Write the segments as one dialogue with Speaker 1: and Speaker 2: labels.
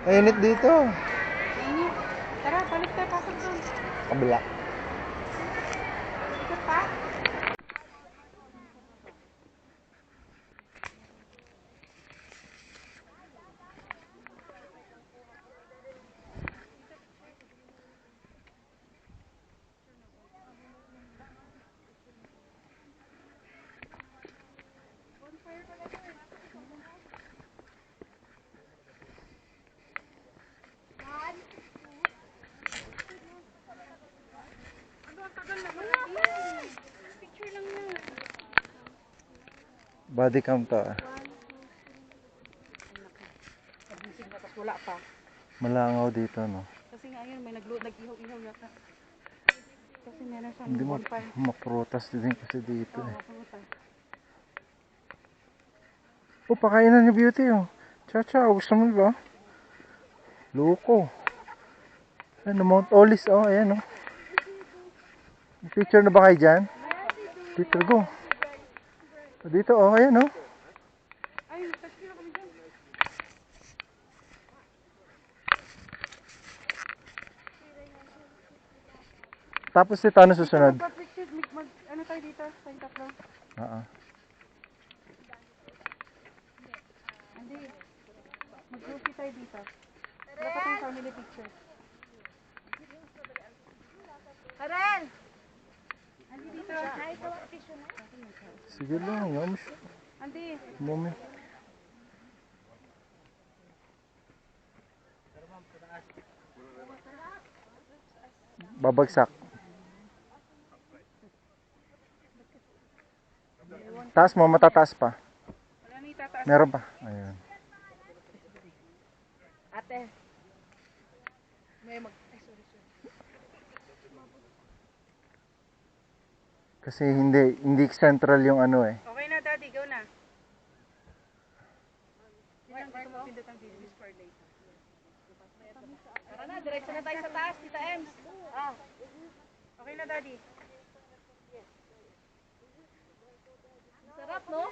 Speaker 1: Mainit dito.
Speaker 2: Init. Tara, balik tayo, pasok doon.
Speaker 1: Kabila.
Speaker 2: Ikot pa. Picture lang na.
Speaker 1: Body cam to.
Speaker 2: Nabusig na, tapos wala pa.
Speaker 1: Malangaw dito, no?
Speaker 2: Kasi nga yun, may nag-ihaw-ihaw yata. Kasi meron siyang
Speaker 1: Hindi
Speaker 2: bonfire.
Speaker 1: maprutas din kasi dito
Speaker 2: Oo,
Speaker 1: eh.
Speaker 2: maputa.
Speaker 1: Oh, pakainan ni Beauty oh. Cha-cha, gusto mo ba? Loko. Ano, Mount Olis oh, ayan oh. Picture na ba kayo dyan? Dito, go. Dito oh, ayan oh.
Speaker 2: Ay, picture kami dyan.
Speaker 1: Tapos dito ano susunod?
Speaker 2: Picture, ano tayo dito? Tayong tatlo.
Speaker 1: Oo.
Speaker 2: Hindi. Mag-groupie tayo dito. Wala pa tayong family picture. Karen! Andi dito. Ay, ito ang picture na.
Speaker 1: Sige lang, yams.
Speaker 2: Andi.
Speaker 1: Mami. Babagsak. Taas mo, matataas pa.
Speaker 2: Wala na itataas.
Speaker 1: Meron pa. Ayun.
Speaker 2: Ate. May ay, sorry.
Speaker 1: Kasi hindi central yung ano eh.
Speaker 2: Okay na, Daddy. Go na. Yun lang dito mapindot ang video for later. Tara na, diretso na tayo sa taas, Tita Ems. Ah. Okay na, Daddy. Sarap, no?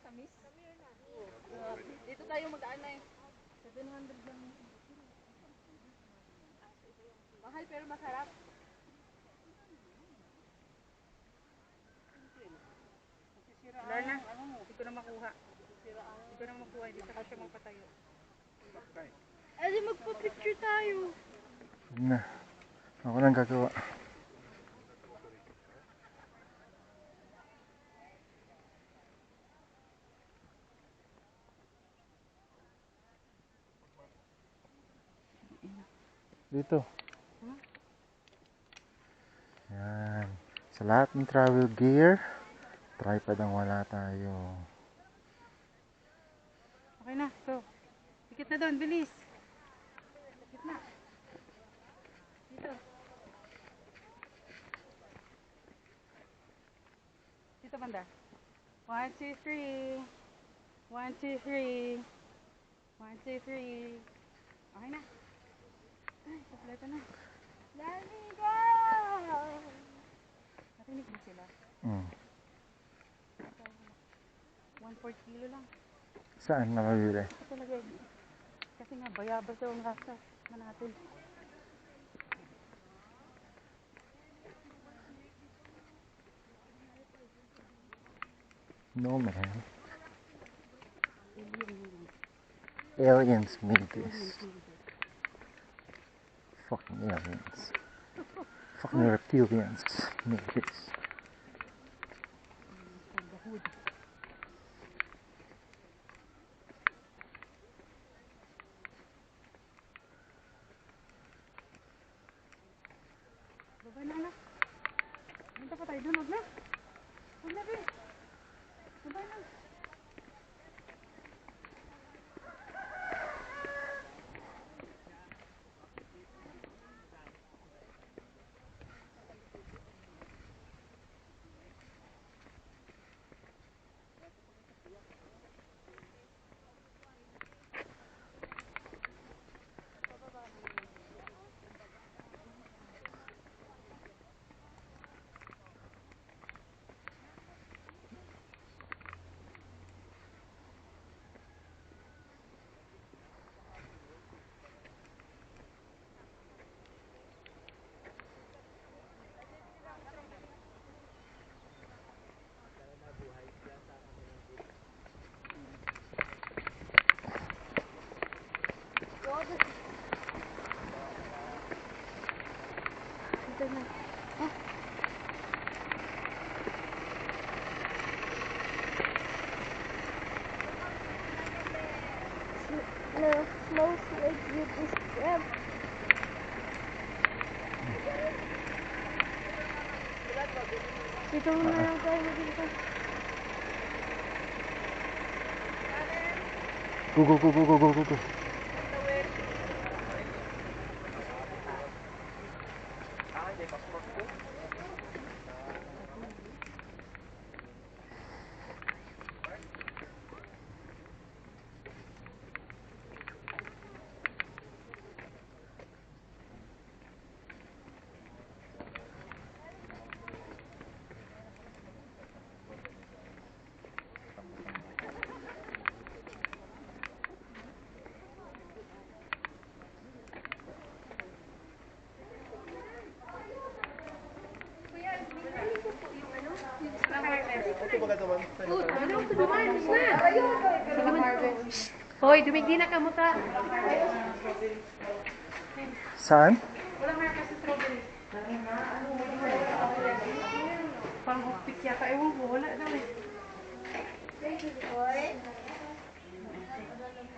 Speaker 2: Tamis. Dito tayo mag-aan na eh. 700 lang. Mahal pero masarap. Wala na. Hindi ko na makuha. Hindi ko na makuha. Hindi saka siya magpatayo. Adi, magpa-picture tayo.
Speaker 1: Yun na. Ako lang gagawa. Dito. Yan. Sa lahat ng travel gear, tripod ang wala tayo.
Speaker 2: Okay na, go. Dikit na doon, bilis. Dikit na. Dito. Dito banda. 1, 2, 3. 1, 2, 3. 1, 2, 3. Okay na. Ay, kompleto na. Let me go! Narinig mo sila? 1/4 kilo lang.
Speaker 1: Saan na mabili?
Speaker 2: Ito talaga. Kasi nga, bayabas daw ang rasa na natin.
Speaker 1: No man. Aliens made this. Fucking aliens. Fucking reptilians made this.
Speaker 2: Baba na anak. Punta pa tayo doon, huwag na. Huwag na rin. Baba na.
Speaker 3: Ito na. Ah. No, smells like you described. Dito muna lang tayo dito.
Speaker 1: Go, go, go, go, go, go, go, go.
Speaker 3: Hoy, dumigdi na ka mo ta.
Speaker 1: Saan?
Speaker 2: Wala nga kasi strawberry. Parang off-pick yata. Ewan ko, wala daw eh.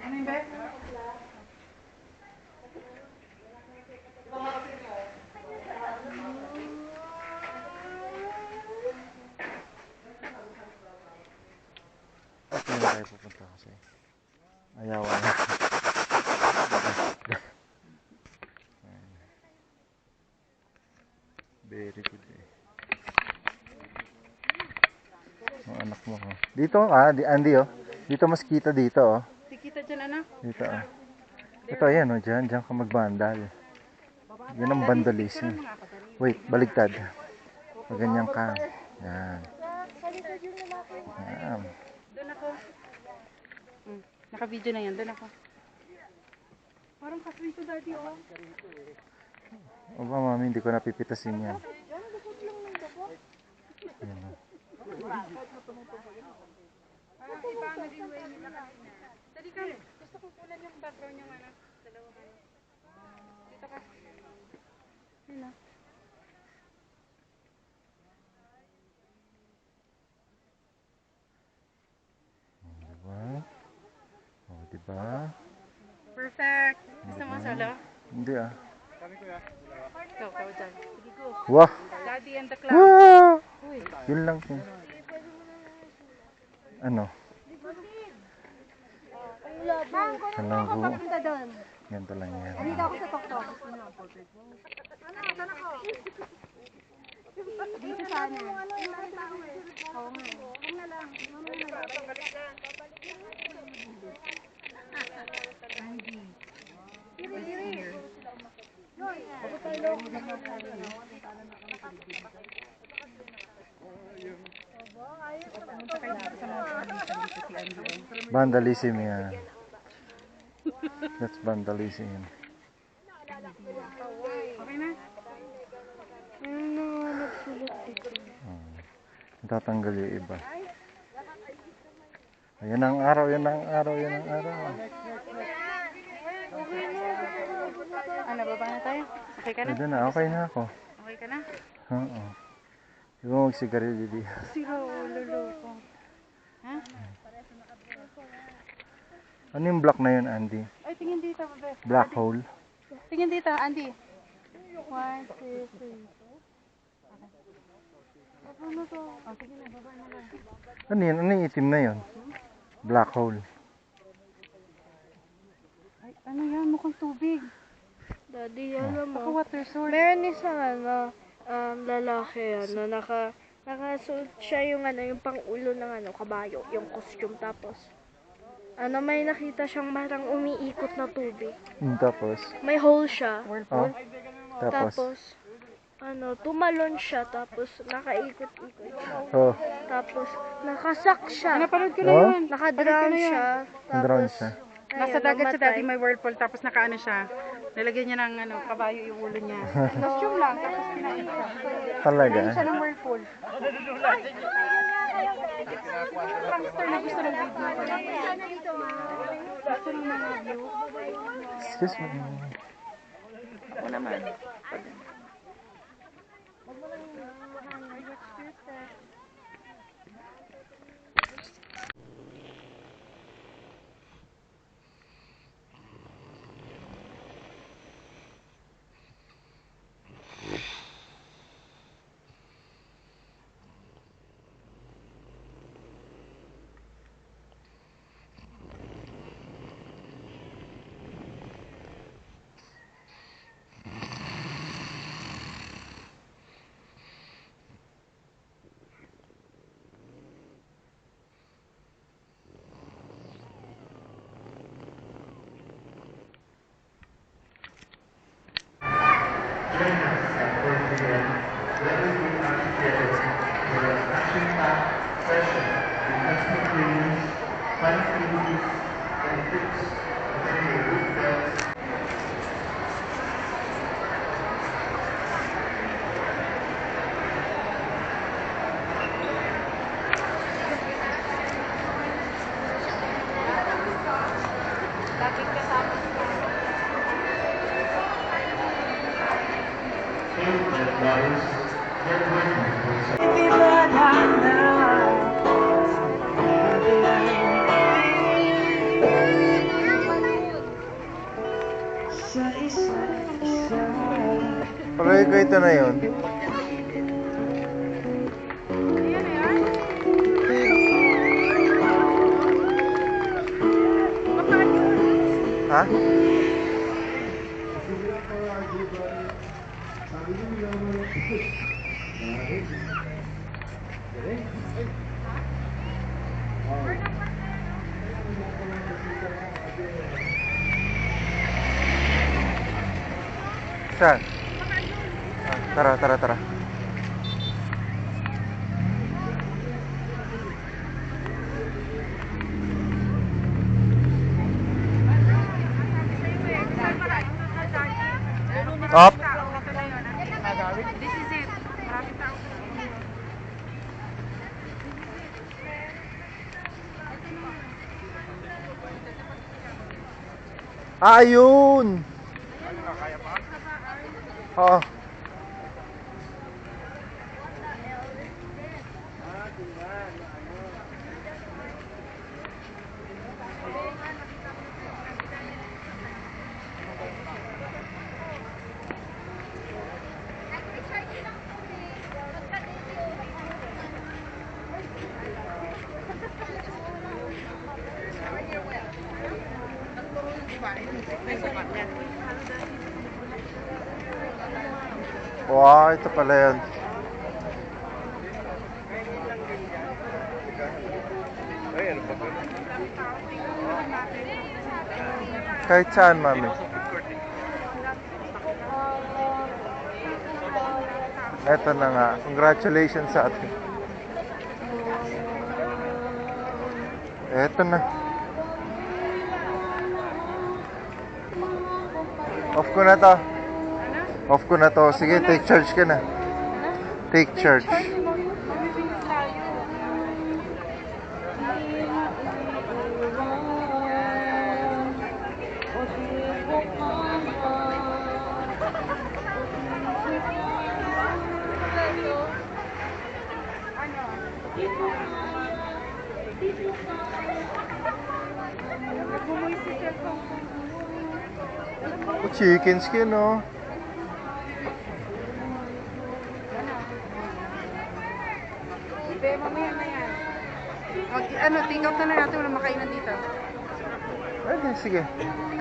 Speaker 2: Ano yung bet?
Speaker 1: Saan tayo pupunta kasi? Ayawan na. Very good eh. Ang anak mo oh. Dito Andy oh. Dito mas kita dito oh.
Speaker 2: Tikita dyan, anak.
Speaker 1: Dito oh. Ito ayan oh, dyan ka magbandal. Yan ang vandalism. Wait, baligtad. Pag ganyan ka. Yan. Yan.
Speaker 2: Doon ako. Naka-video na yan. Doon ako. Parang kaswito daddy, oh.
Speaker 1: O ba mami, hindi ko napipitasin yan. Yan oh.
Speaker 2: Parang iba ang naging way nila kanina. Dali ka. Gusto kong kulan yung background yung ano. Dalawa kayo. Dito ka. Yun ah.
Speaker 1: Diba? O, diba?
Speaker 2: Perfect. Gusto mo solo?
Speaker 1: Hindi ah.
Speaker 2: Ikaw dyan. Sige, go.
Speaker 1: Wah!
Speaker 2: Daddy and the clown.
Speaker 1: Wah!
Speaker 2: Uy.
Speaker 1: Yun lang yun. Ano? Alam ko.
Speaker 3: Papunta doon.
Speaker 1: Ganito lang yan.
Speaker 3: Dito ako sa Toktok. Dito sana. Oo nga.
Speaker 1: Vandalism yan. That's vandalism.
Speaker 2: Okay na?
Speaker 3: Ano nagsulat dito?
Speaker 1: Tatanggal yung iba. Ayan ang araw, yan ang araw, yan ang araw.
Speaker 2: Ano, baba na tayo? Okay ka na?
Speaker 1: Pwede na, okay na ako.
Speaker 2: Okay ka na?
Speaker 1: Oo. Di ba magsigarilyo di?
Speaker 2: Sira ulo ko. Ha?
Speaker 1: Ano yung black na yun, Andy?
Speaker 2: Ay, tingin dito, babe.
Speaker 1: Black hole?
Speaker 2: Tingin dito, Andy. 1, 2, 3. Ano to? Oh, sige na, baba na lang.
Speaker 1: Ano yun? Ano yung itim na yun? Black hole.
Speaker 2: Ay, ano yan? Mukhang tubig.
Speaker 3: Daddy, alam
Speaker 2: Baka
Speaker 3: mo.
Speaker 2: water source.
Speaker 3: Meron isang lalaki nakasuot siya yung yung pang-ulo ng kabayo, yung costume, tapos may nakita siyang marang umiikot na tubig.
Speaker 1: Tapos?
Speaker 3: May hole siya.
Speaker 1: Oh. Tapos?
Speaker 3: Tapos tumalon siya, tapos nakaikot-ikot siya.
Speaker 1: Oh.
Speaker 3: Tapos nakasak siya.
Speaker 2: Napanood ko na
Speaker 1: Oh?
Speaker 2: yun.
Speaker 3: Nakadrown siya.
Speaker 1: Drown
Speaker 3: Tapos
Speaker 1: siya.
Speaker 2: Nasa
Speaker 3: ayun,
Speaker 2: dagat siya
Speaker 3: namatay.
Speaker 2: dati, may whirlpool, tapos nakaano siya. Nilagyan niya ng kabayo yung ulo niya. Costume lang, tapos kinain siya.
Speaker 1: Talaga?
Speaker 2: Kinain siya ng whirlpool. Prankster na gusto ng video. Gusto ng mga view.
Speaker 1: Excuse me.
Speaker 4: Ako naman.
Speaker 1: Palagi ko ito na yun. Ha? Saan? Tara, tara, tara. Up.
Speaker 2: This is it. Maraming tao.
Speaker 1: Ayun! Oo. Wow, ito pala yun. Kahit saan, mami. Ito na nga. Congratulations sa atin. Ito na. Off ko na to. Off ko na to. Sige, take charge ka na. Take charge. Oh, chicken skin, oh.
Speaker 2: Be, mamaya na yan. Take out na lang natin. Walang makainan dito.
Speaker 1: Pwede, sige.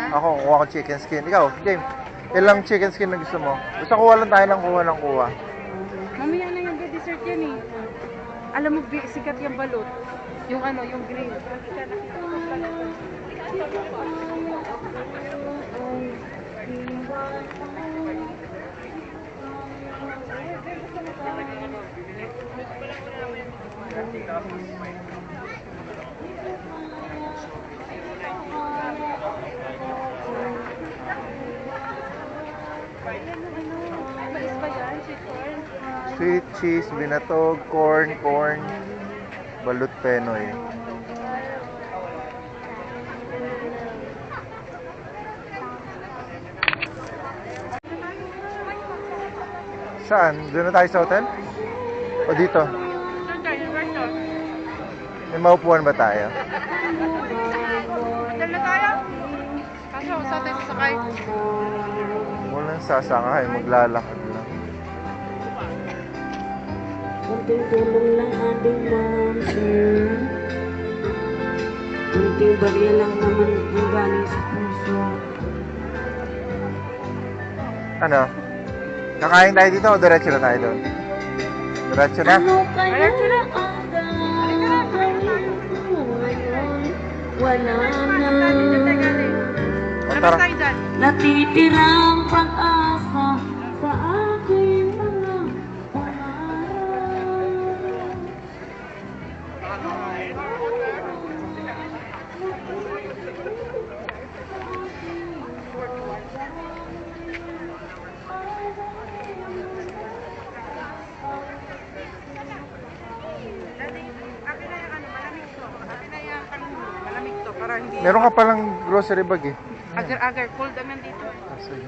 Speaker 2: Ha?
Speaker 1: Ako, kuha ko chicken skin. Ikaw, game. Ilang chicken skin na gusto mo? Basta kuha lang tayo ng kuha ng kuha.
Speaker 2: Mamaya na yung dessert yan eh. Alam mo, sikat yung balot. Yung yung green. Mais ba yan? Sweet corn?
Speaker 1: Sweet cheese, binatog, corn, balut penoy. Saan? Doon na tayo sa hotel? O dito?
Speaker 2: Saan tayo? Resto?
Speaker 1: May maupuan ba tayo?
Speaker 2: Hotel na tayo? Kaso, saan tayo sasakay?
Speaker 1: Walang sasakay, maglalakad lang.
Speaker 5: Kunting tulong lang ating ma'am, sir. Kunting barya lang naman ang galing sa puso.
Speaker 1: Ano? Kakain tayo dito o diretso na tayo doon? Diretso na?
Speaker 5: Ano kaya ang gagawin ko ngayon? Wala na.
Speaker 1: O,
Speaker 2: Labas
Speaker 1: tara.
Speaker 2: tayo dyan.
Speaker 5: Natitirang pag-asa sa aking mga pangarap.
Speaker 2: Daddy, akin na yung ano, malamig to. Akin na yung pangulo. Malamig to para hindi...
Speaker 1: Meron ka palang grocery bag eh.
Speaker 2: Agar-agar. Cold naman dito.
Speaker 1: Ah, sige.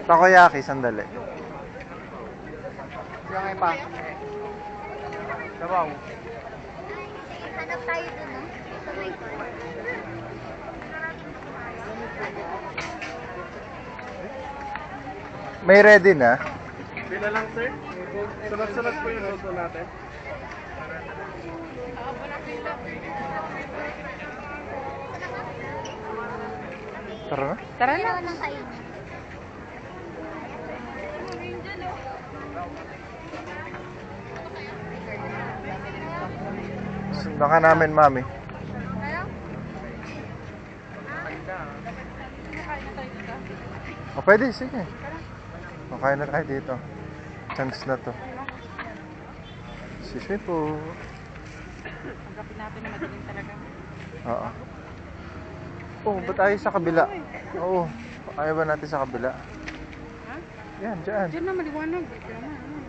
Speaker 1: Takoyaki, sandali. Yung pa. Sabaw.
Speaker 6: Hanap tayo dun, no? Sa may
Speaker 1: May ready na?
Speaker 7: Pila lang, sir. Sunod-sunod po yung luto natin.
Speaker 1: Tara na.
Speaker 2: Tara na.
Speaker 6: Meron lang kayo.
Speaker 1: Sundan ka namin, mami. O, pwede, sige. O, kain na tayo dito. Chance na to. Excuse me po.
Speaker 2: Tanggapin natin na madilim talaga.
Speaker 1: Oo. Oh, ba't tayo sa kabila? Oo. Ayaw ba natin sa kabila?
Speaker 2: Ha?
Speaker 1: Yan, dyan.
Speaker 2: Diyan na maliwanag. Ito naman.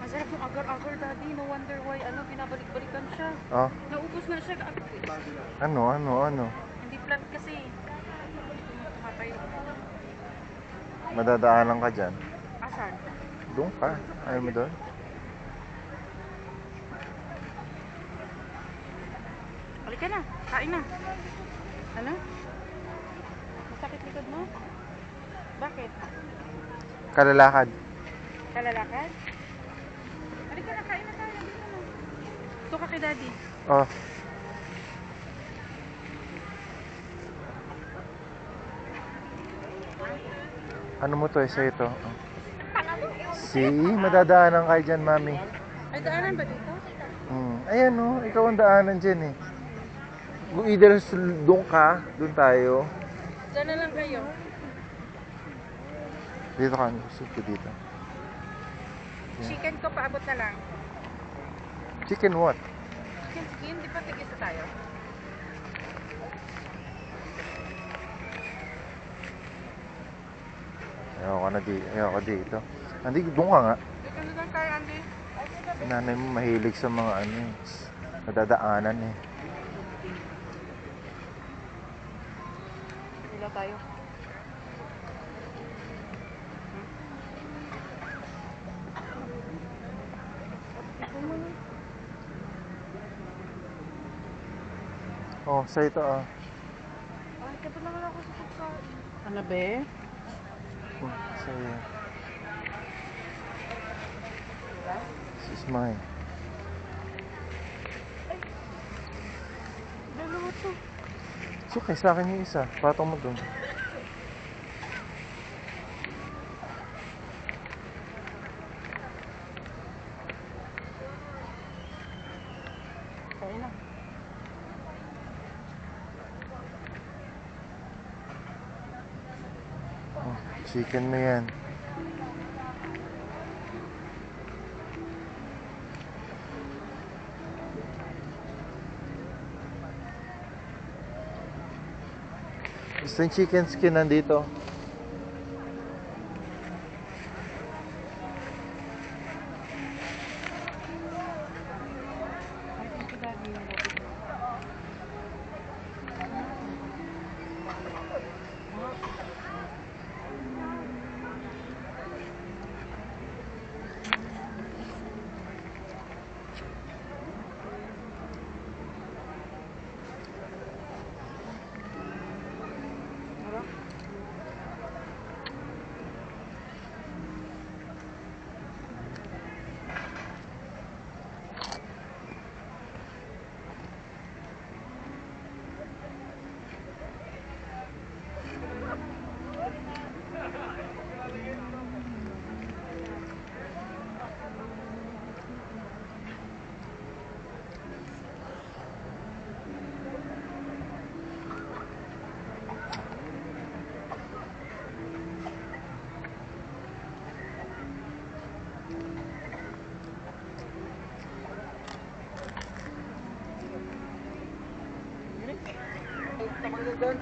Speaker 2: Masarap yung agar-agar, daddy. No wonder why, binabalik-balikan siya.
Speaker 1: Oh,
Speaker 2: Naubos na siya.
Speaker 1: ano?
Speaker 2: Hindi flat kasi. Tumapay.
Speaker 1: Madadaanan ka dyan.
Speaker 2: Asan?
Speaker 1: Doon ka. Ayaw mo doon?
Speaker 2: Halika na. Kain na. Ano? Masakit likod mo? Bakit?
Speaker 1: Kalalakad.
Speaker 2: Kalalakad? Halika na, kain na tayo. Dito na. Gusto ka kay daddy.
Speaker 1: Oh. Ano mo to? Isa ito. Oh. See? Madadaanan kayo dyan, mami.
Speaker 2: Ay, daanan ba dito?
Speaker 1: Ayan oh, ikaw ang daanan dyan eh. Kung either doon ka, doon tayo.
Speaker 2: Diyan na lang kayo.
Speaker 1: Dito ka, gusto ko dito.
Speaker 2: Chicken ko, paabot na lang.
Speaker 1: Chicken what?
Speaker 2: Chicken skin, di ba tigisa tayo?
Speaker 1: Ayoko dito. Andi, doon ka nga.
Speaker 2: Dito na lang tayo, Andy.
Speaker 1: Nanay mo mahilig sa mga nadadaanan eh.
Speaker 2: Ilaw tayo.
Speaker 1: Oh, sa ito ah.
Speaker 2: Ay, kapit naman ako sa pagkain. Ano be?
Speaker 1: Sa'yo. This is mine.
Speaker 2: Dalawa to.
Speaker 1: It's okay, sa akin yung isa. Patong mo doon.
Speaker 2: Kain na.
Speaker 1: Oh, chicken na yan. Gusto yung chicken skin nandito.
Speaker 2: Ay, thank you, daddy.
Speaker 1: Doon,